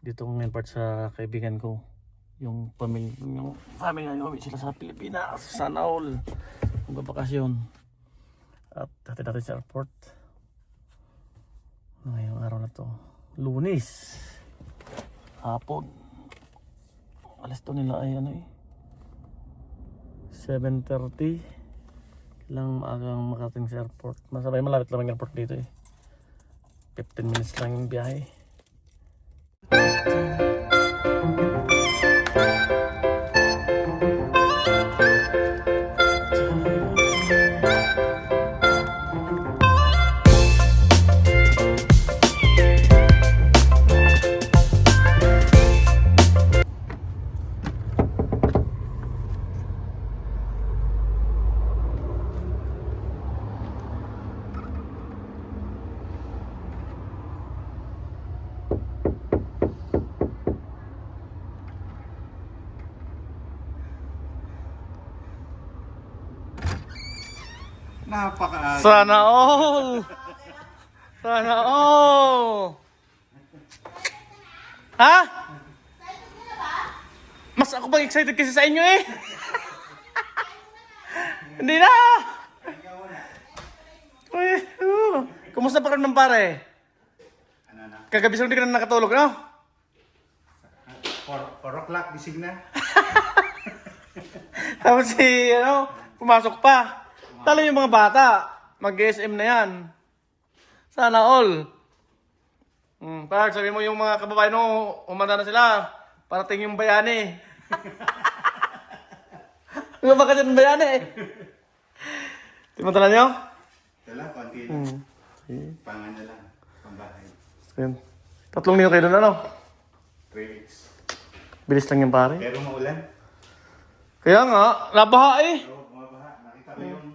dito ngayon part sa kaibigan ko. Yung family namin uwi sila sa Pilipinas, sana all magbabakasyon. At hatid natin sa airport ngayong araw na to, Lunes hapon. Alas to nila ay 7:30. Kailangan maagang makarating sa airport. Masabay, malapit lang ang airport dito 15 minutes lang yung biyahe. Napaka Sana all! Sana all! Ha? Mas ako bang excited kasi sa inyo Hindi na! Uy, kumusta pa rin ng pare? ano na? Kagabi sa hindi ka na nakatulog, no? 4 o'clock gising na. Tapos pumasok pa. Talo yung mga bata. Mag-SM na yan. Sana all. Pag sabi mo yung mga kababayan mo, umanda na sila. Parating yung bayani. Ano ba kasi ng bayani Timantala nyo? Dala, konti na. Pangan na lang. Pambahay. Ayun. 3 linggo kayo doon, ano? 3 weeks. Bilis lang yung pare. Pero maulan. Kaya nga, nabaha Oo, bumabaha. Nakita ko yung...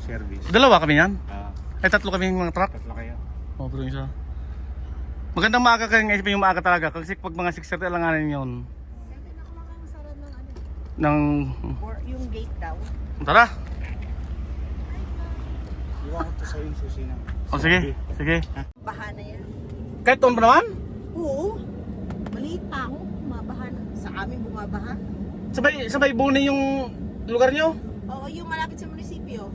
Service. Dalawa kami yan? Ah, Ay, 3 kami yung mga truck. 3 kayo. Oo, pero isa. Magandang maaga kayo ngayon yung maaga talaga. Kasi pag mga 6:30 alanganin yun. 7 ako makakasarad ng Ng... or yung gate daw. Tara! Iwan ko to sa yung susi na. O sige, sige. Baha na yan. Kahit doon pa naman? Oo. Maliit pa ako. Bumabaha na. Sa amin bumabaha. Sabay buni yung lugar nyo? Oo, yung malapit sa munisipyo.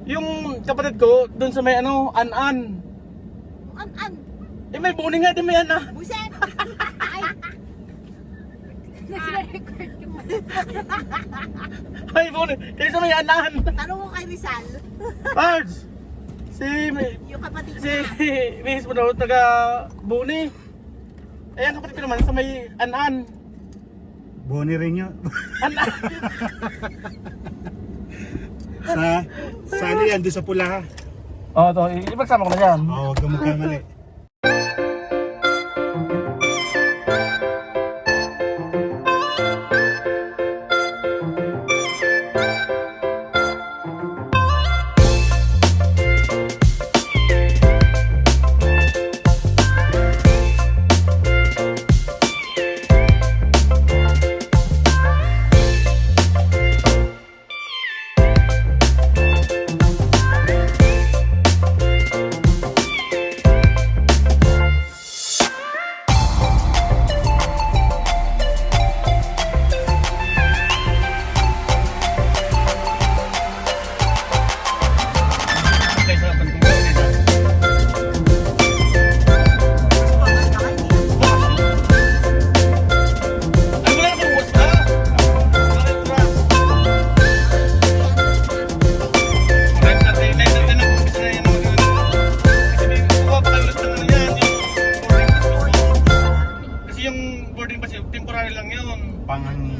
Yung kapatid ko, dun sa may ano, An-An. An. Eh may buni nga, di may An-An. Buset! Ay! Nag-record yung May buni, kayo sa may An-An. Tanong ko kay Rizal. Pards! Yung kapatid Si niya. Miss mo daw, taga Buni. Ayan, kapatid ko naman sa may An-An. Boni rin yun. An-An. sa ano yan, doon sa pula. Oo, to, ipagsama ko na dyan. Oo, huwag kang magkamali.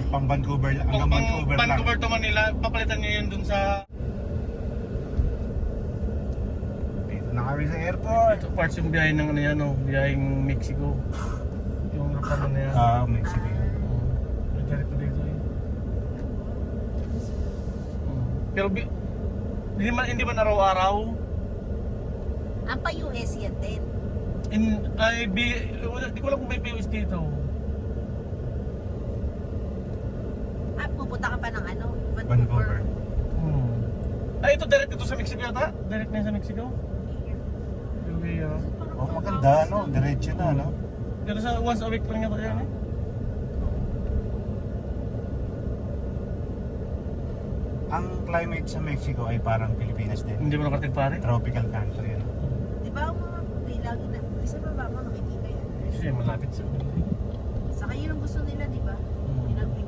Pang Vancouver lang, hanggang Vancouver lang. Vancouver to Manila, papalitan nyo yun dun sa Dito na kami sa airport. ito, parts yung biyahe ng ano yan, no? Biyaheng Mexico. Yung rupano na yan. Mexico. Direct na dito eh. Pero hindi man araw-araw. Ang pa-US yan din. Di ko alam kung may POS dito. Pupunta ka pa ng ano? Vancouver. Ay, ito direct ito sa Mexico yata? Direct na yun sa Mexico? Okay, Oh, maganda, no? Diretso na, no? Pero sa once a week lang yata yan eh. Ang climate sa Mexico ay parang Pilipinas din. Hindi mo nakarating pare? Tropical country, ano? Di ba ang mga lagi na, isa pa ba mo nakikita yan? Kasi malapit sa Saka yun ang gusto nila, di ba? Yun ang beach.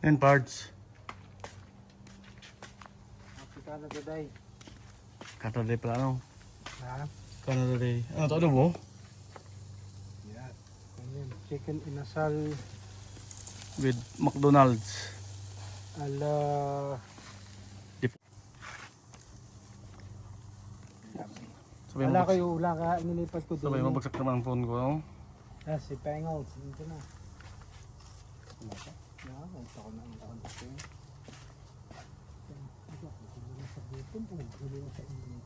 And parts. Canada Day. Canada Day pala, ano? Ha? Canada Day. Ano to, ano mo? Yan. Ayan, chicken inasal With McDonald's. ala Wala kayo, wala ka, inilipat ko Sabay doon. mabagsak naman ang phone ko. No? Ah, si Pengold, dito na. Wala ka? Ito ko na, ito ko na. Sa button, huli na sa inyo.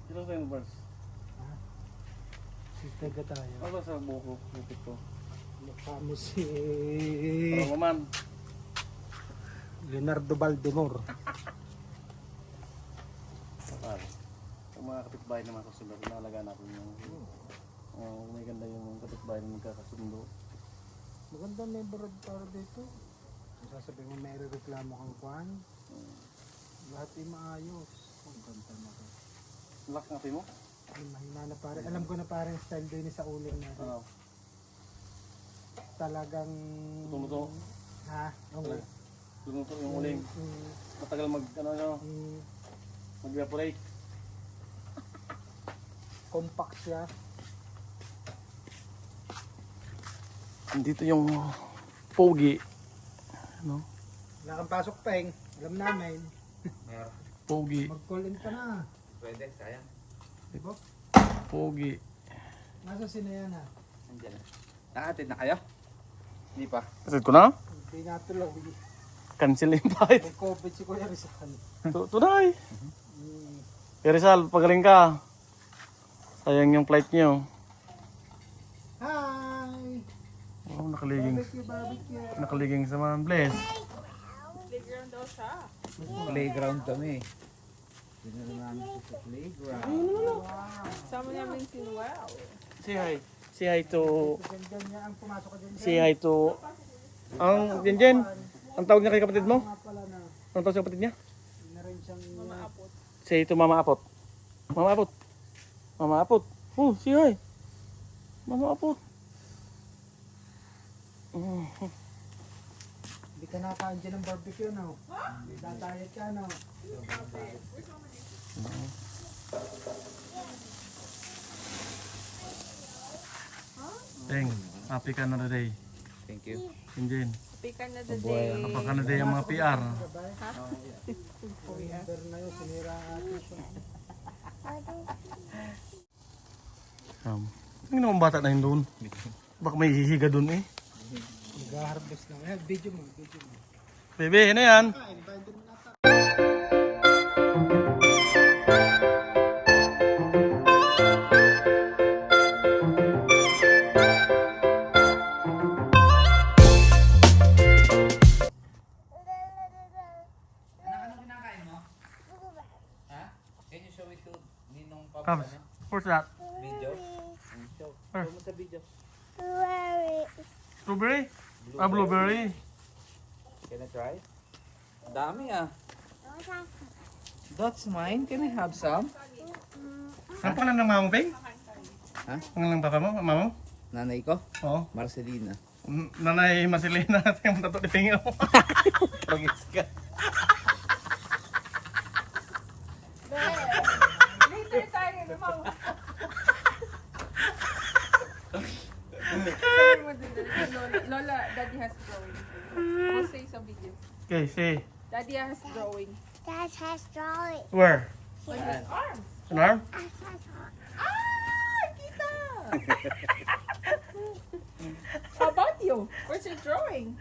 Kailan tayo ng bars? Sitaga tayo. Ano ba sa buko? Bukit ko. Mukha mo si Parang maman. Leonardo Valdemor. Kapal. Ang mga kapitbahay naman kasunod, nalaga natin yung may ganda yung kapitbahay na magkakasundo. Maganda neighborhood para dito. Sasabihin mo may reklamo kang kwan. Lahat ay maayos. Ang ganda na ka. Lock natin mo? Ay, mahina na pare. Alam ko na parang style din sa uling na. Oo. Talagang... Tumuto. Ha? Okay. Tumuto yung uling. Matagal mag-evaporate. Compact siya. Dito yung pogi. Ano? Wala kang pasok, Peng. Alam namin. Pogi. Mag-call in ka na. Pwede, sayang. Diba? Pogi. Nasa sino yan ha? Nandiyan na. Nakatid na kayo? Hindi pa. Kasit ko na? Hindi natuloy. Cancel invite. May COVID si Kuya Rizal. Tunay. Kuya Rizal, pagaling ka. Sayang yung flight niyo. Hi! Oh, nakaliging. Barbecue. Nakaliging sa mga bless. Playground daw siya. Playground kami. Dinala namin siya sa playground. Sama namin si Noel. Say hi. Say hi to... Ganyan niya ang pumasok ka dyan. Say hi to... Ang Jenjen. Ang tawag niya kay kapatid mo? Nga pala na. Ang tawag sa kapatid niya? Na rin siyang... Say hi to Mama Apot. Mama Apot. Mama Apot. Oh, say hi. Mama Apot. Hindi ka nakakaan dyan ng barbecue, no? Dadayat ka, no? Teng, happy ka na day. Thank you. Jenjen. Pikan na the day. Happy ka na day ang mga PR. Remember na yun, sinira ang ating siya. Hindi naman bata na yun doon. Baka may hihiga doon eh. Mag-harvest lang. Eh, video mo, video mo. Bebe, ano yan? Can you show it to Ninong Cubs, what's that? Video? Show. Where? Show mo sa video. Strawberry? Ah, blueberry. Can I try? Dami ah. That's mine. Can I have some? Ang pangalan ng mama mo, Peng? Ha? Pangalan ng papa mo, mama mo? Nanay ko? Oo. Marcelina. Nanay Marcelina, yung tato ni Peng. Pagis ka. Later tayo, lumaw. Lola, Daddy has drawing. We'll say sa video. Okay, say. Daddy has drawing. Dad has drawing. Where? On his arms. An arm? Ah! Kita! How about you? Where's your drawing?